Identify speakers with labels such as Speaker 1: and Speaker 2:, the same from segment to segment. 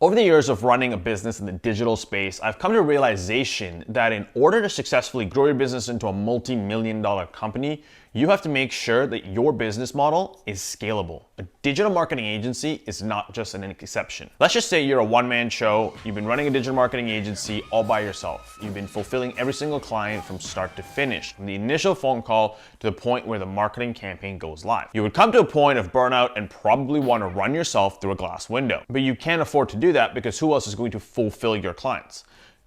Speaker 1: Over the years of running a business in the digital space, I've come to a realization that in order to successfully grow your business into a multi-million-dollar company, you have to make sure that your business model is scalable. A digital marketing agency is not just an exception. Let's just say you're a one-man show, you've been running a digital marketing agency all by yourself. You've been fulfilling every single client from start to finish, from the initial phone call to the point where the marketing campaign goes live. You would come to a point of burnout and probably want to run yourself through a glass window, but you can't afford to do that because who else is going to fulfill your clients?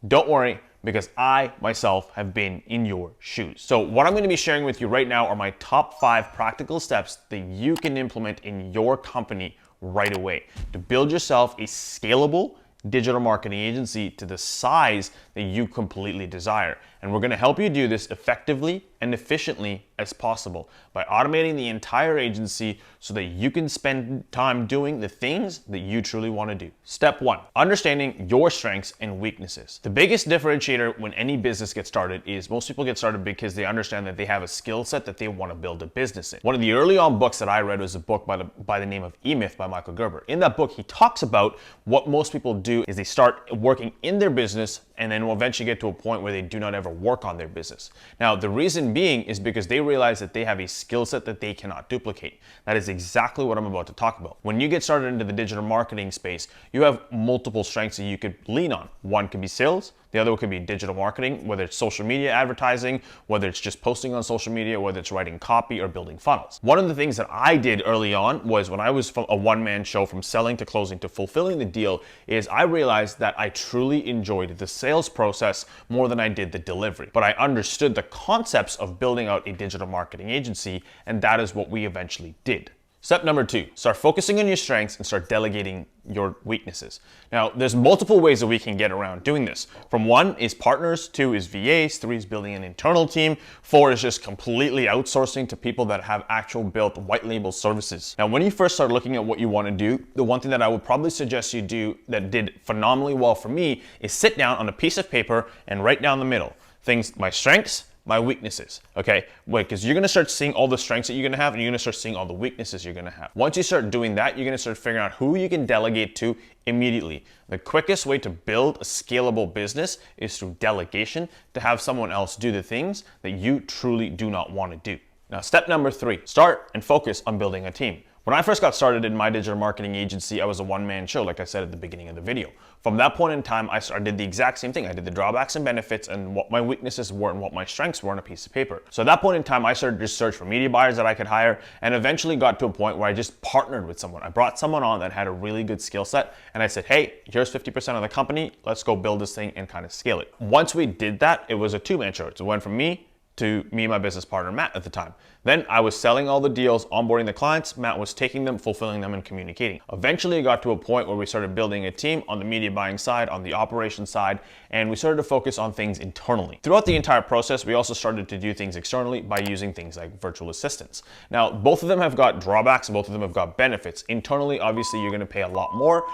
Speaker 1: Don't worry, because I myself have been in your shoes. So what I'm going to be sharing with you right now are my top 5 practical steps that you can implement in your company right away to build yourself a scalable digital marketing agency to the size that you completely desire. And we're going to help you do this effectively and efficiently as possible by automating the entire agency so that you can spend time doing the things that you truly want to do. Step 1, understanding your strengths and weaknesses. The biggest differentiator when any business gets started is most people get started because they understand that they have a skill set that they want to build a business in. One of the early on books that I read was a book by the name of E-Myth by Michael Gerber. In that book, he talks about what most people do is they start working in their business and then will eventually get to a point where they do not ever work on their business. Now, the reason being is because they realize that they have a skill set that they cannot duplicate. That is exactly what I'm about to talk about. When you get started into the digital marketing space, you have multiple strengths that you could lean on. One could be sales, the other could be digital marketing, whether it's social media advertising, whether it's just posting on social media, whether it's writing copy or building funnels. One of the things that I did early on was when I was a one-man show from selling to closing to fulfilling the deal is I realized that I truly enjoyed the sales process more than I did the delivery. But I understood the concepts of building out a digital marketing agency, and that is what we eventually did. Step number 2, start focusing on your strengths and start delegating your weaknesses. Now, there's multiple ways that we can get around doing this. From 1 is partners, 2 is VAs, 3 is building an internal team, 4 is just completely outsourcing to people that have actual built white label services. Now, when you first start looking at what you want to do, the one thing that I would probably suggest you do that did phenomenally well for me is sit down on a piece of paper and write down the middle. Things, my strengths, my weaknesses, okay? Because you're gonna start seeing all the strengths that you're gonna have and you're gonna start seeing all the weaknesses you're gonna have. Once you start doing that, you're gonna start figuring out who you can delegate to immediately. The quickest way to build a scalable business is through delegation, to have someone else do the things that you truly do not wanna do. Now, step number 3, start and focus on building a team. When I first got started in my digital marketing agency, I was a one-man show, like I said at the beginning of the video. From that point in time, I did the exact same thing. I did the drawbacks and benefits and what my weaknesses were and what my strengths were on a piece of paper. So at that point in time, I started to search for media buyers that I could hire and eventually got to a point where I just partnered with someone. I brought someone on that had a really good skill set and I said, hey, here's 50% of the company. Let's go build this thing and kind of scale it. Once we did that, it was a two-man show. So it went from me and my business partner, Matt, at the time. Then I was selling all the deals, onboarding the clients. Matt was taking them, fulfilling them, and communicating. Eventually, it got to a point where we started building a team on the media buying side, on the operations side, and we started to focus on things internally. Throughout the entire process, we also started to do things externally by using things like virtual assistants. Now, both of them have got drawbacks, and both of them have got benefits. Internally, obviously, you're going to pay a lot more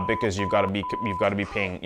Speaker 1: because you've got to be paying,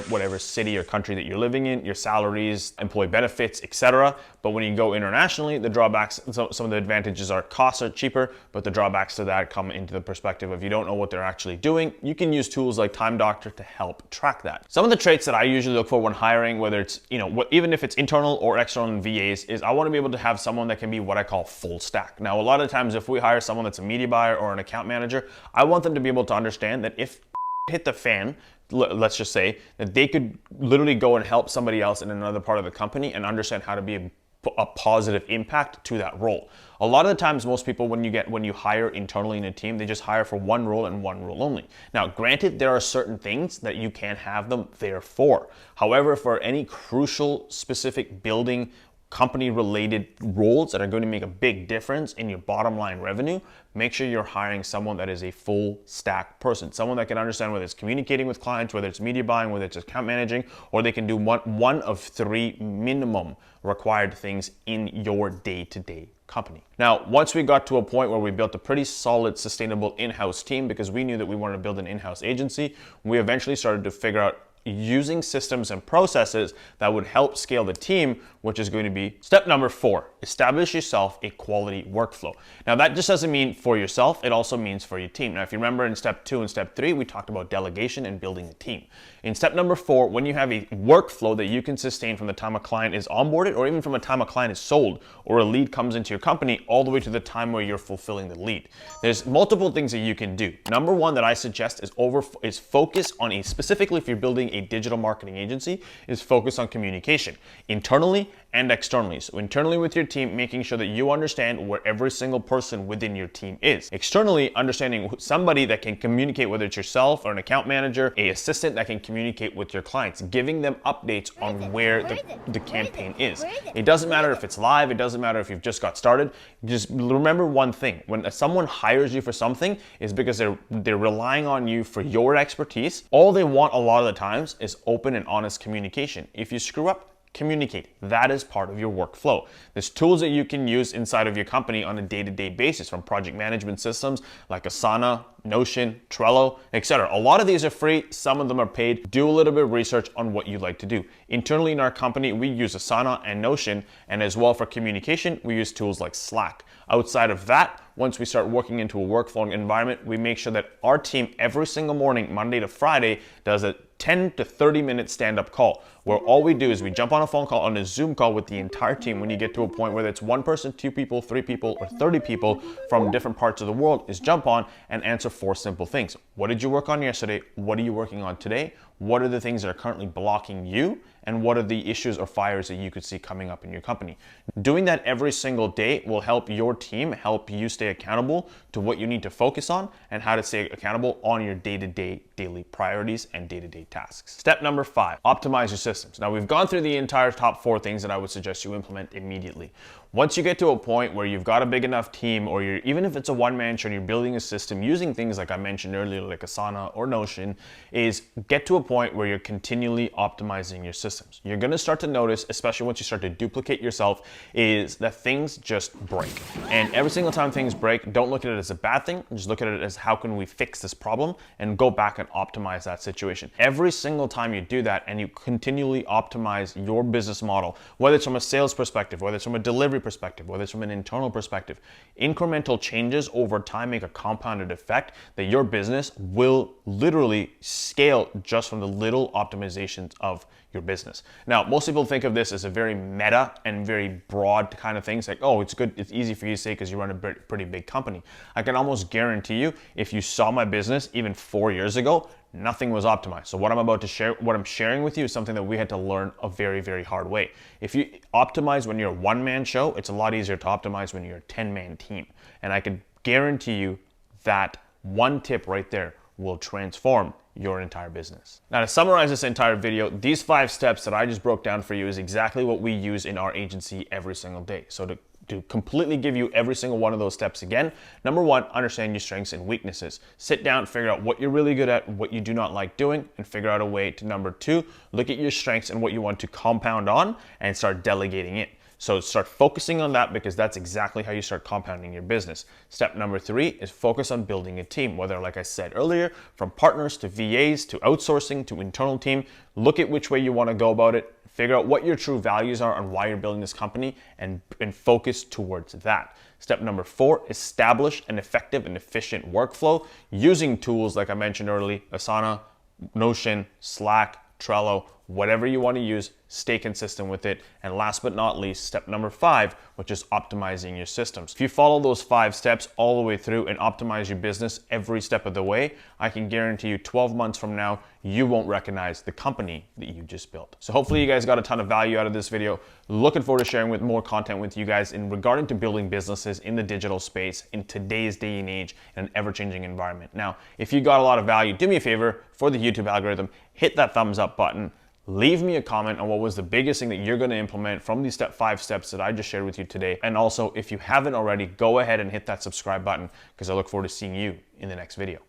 Speaker 1: whatever city or country that you're living in, your salaries, employee benefits, etc. But when you go internationally, the drawbacks, some of the advantages are costs are cheaper, but the drawbacks to that come into the perspective of you don't know what they're actually doing. You can use tools like Time Doctor to help track that. Some of the traits that I usually look for when hiring, whether it's, even if it's internal or external VAs, is I want to be able to have someone that can be what I call full stack. Now, a lot of times if we hire someone that's a media buyer or an account manager, I want them to be able to understand that if hit the fan, let's just say that they could literally go and help somebody else in another part of the company and understand how to be a positive impact to that role. A lot of the times, most people, when you hire internally in a team, they just hire for one role and one role only. Now, granted, there are certain things that you can have them there for. However, for any crucial, specific building, company-related roles that are going to make a big difference in your bottom line revenue, make sure you're hiring someone that is a full stack person, someone that can understand whether it's communicating with clients, whether it's media buying, whether it's account managing, or they can do one of 3 minimum required things in your day-to-day company. Now, once we got to a point where we built a pretty solid, sustainable in-house team, because we knew that we wanted to build an in-house agency, we eventually started to figure out using systems and processes that would help scale the team, which is going to be step number 4, establish yourself a quality workflow. Now that just doesn't mean for yourself, it also means for your team. Now, if you remember in step 2 and step 3, we talked about delegation and building a team. In step number 4, when you have a workflow that you can sustain from the time a client is onboarded or even from the time a client is sold or a lead comes into your company all the way to the time where you're fulfilling the lead. There's multiple things that you can do. Number 1 that I suggest is focus on specifically if you're building a digital marketing agency, is focus on communication internally and externally. So internally with your team, making sure that you understand where every single person within your team is. Externally, understanding somebody that can communicate, whether it's yourself or an account manager, an assistant that can communicate with your clients, giving them updates on where the campaign is. It doesn't matter if it's live, it doesn't matter if you've just got started. Just remember one thing, when someone hires you for something, is because they're relying on you for your expertise. All they want a lot of the times is open and honest communication. If you screw up, communicate. That is part of your workflow. There's tools that you can use inside of your company on a day-to-day basis, from project management systems like Asana, Notion, Trello, etc. A lot of these are free, some of them are paid. Do a little bit of research on what you like to do. Internally in our company, we use Asana and Notion, and as well for communication, we use tools like Slack. Outside of that, once we start working into a workflow environment, we make sure that our team every single morning, Monday to Friday, does a 10 to 30 minute stand-up call where all we do is we jump on a phone call, on a Zoom call with the entire team. When you get to a point whether it's 1 person, 2 people, 3 people, or 30 people from different parts of the world, is jump on and answer 4 simple things. What did you work on yesterday? What are you working on today? What are the things that are currently blocking you? And what are the issues or fires that you could see coming up in your company? Doing that every single day will help your team, help you stay accountable to what you need to focus on and how to stay accountable on your day-to-day, daily priorities and day-to-day tasks. Step number 5, optimize your systems. Now we've gone through the entire top 4 things that I would suggest you implement immediately. Once you get to a point where you've got a big enough team, or even if it's a one-man show and you're building a system using things like I mentioned earlier, like Asana or Notion, is get to a point where you're continually optimizing your systems. You're gonna start to notice, especially once you start to duplicate yourself, is that things just break. And every single time things break, don't look at it as a bad thing, just look at it as how can we fix this problem and go back and optimize that situation. Every single time you do that and you continually optimize your business model, whether it's from a sales perspective, whether it's from a delivery perspective, whether it's from an internal perspective, incremental changes over time make a compounded effect that your business will literally scale just from the little optimizations of your business. Now, most people think of this as a very meta and very broad kind of things, like, oh, it's good, it's easy for you to say because you run a pretty big company. I can almost guarantee you, if you saw my business even 4 years ago, nothing was optimized. So what I'm about to share, what I'm sharing with you, is something that we had to learn a very, very hard way. If you optimize when you're a one-man show, it's a lot easier to optimize when you're a 10-man team. And I can guarantee you that one tip right there will transform your entire business. Now, to summarize this entire video, these 5 steps that I just broke down for you is exactly what we use in our agency every single day. So to completely give you every single one of those steps again, number 1, understand your strengths and weaknesses. Sit down, figure out what you're really good at, what you do not like doing, and figure out a way to, number 2, look at your strengths and what you want to compound on and start delegating it. So start focusing on that, because that's exactly how you start compounding your business. Step number 3 is focus on building a team, whether, like I said earlier, from partners to VAs to outsourcing to internal team. Look at which way you want to go about it. Figure out what your true values are and why you're building this company, and focus towards that. Step number 4, establish an effective and efficient workflow using tools like I mentioned earlier, Asana, Notion, Slack, Trello, whatever you want to use, stay consistent with it. And last but not least, step number 5, which is optimizing your systems. If you follow those 5 steps all the way through and optimize your business every step of the way, I can guarantee you 12 months from now, you won't recognize the company that you just built. So hopefully you guys got a ton of value out of this video. Looking forward to sharing more content with you guys in regarding to building businesses in the digital space in today's day and age in an ever-changing environment. Now, if you got a lot of value, do me a favor for the YouTube algorithm, hit that thumbs up button. Leave me a comment on what was the biggest thing that you're going to implement from these 5 steps that I just shared with you today. And also, if you haven't already, go ahead and hit that subscribe button, because I look forward to seeing you in the next video.